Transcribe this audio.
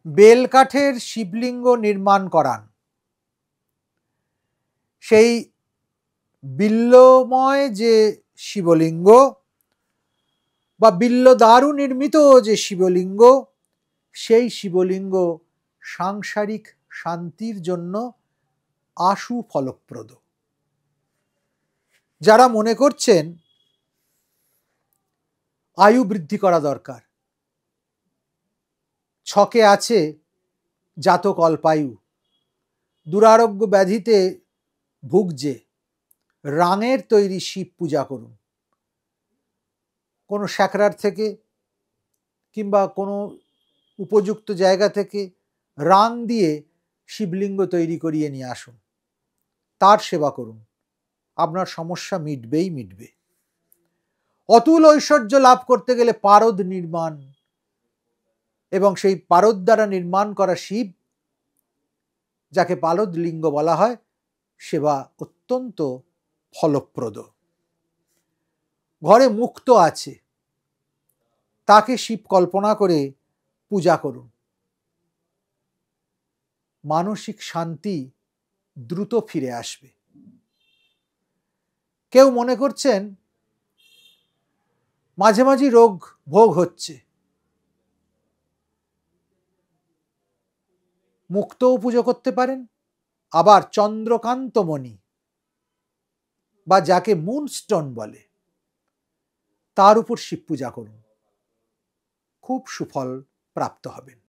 বেলকাঠের শিবলিঙ্গ নির্মাণ করান। সেই বিল্বময় যে শিবলিঙ্গ বা বিল্ব দারু নির্মিত যে শিবলিঙ্গ, সেই শিবলিঙ্গ সাংসারিক শান্তির জন্য আশু ফলপ্রদ। যারা মনে করছেন আয়ু বৃদ্ধি করা দরকার, ছকে আছে জাতক অল্পায়ু, দুরারোগ্য ব্যাধিতে ভুগছে, রাঙের তৈরি শিব পূজা করুন। কোনো স্যাকরার থেকে কিংবা কোনো উপযুক্ত জায়গা থেকে রাং দিয়ে শিবলিঙ্গ তৈরি করিয়ে নিয়ে আসুন, তার সেবা করুন, আপনার সমস্যা মিটবেই মিটবে। অতুল ঐশ্বর্য লাভ করতে গেলে পারদ নির্মাণ এবং সেই পারদ দ্বারা নির্মাণ করা শিব, যাকে পারদ লিঙ্গ বলা হয়, সেবা অত্যন্ত ফলপ্রদ। ঘরে মুক্ত আছে, তাকে শিব কল্পনা করে পূজা করুন। মানসিক শান্তি দ্রুত ফিরে আসবে। কেউ মনে করছেন মাঝে মাঝে রোগ ভোগ হচ্ছে, মুক্তও পুজো করতে পারেন। আবার চন্দ্রকান্তমণি বা যাকে মুনস্টোন বলে, তার উপর শিব পূজা করুন, খুব সুফল প্রাপ্ত হবেন।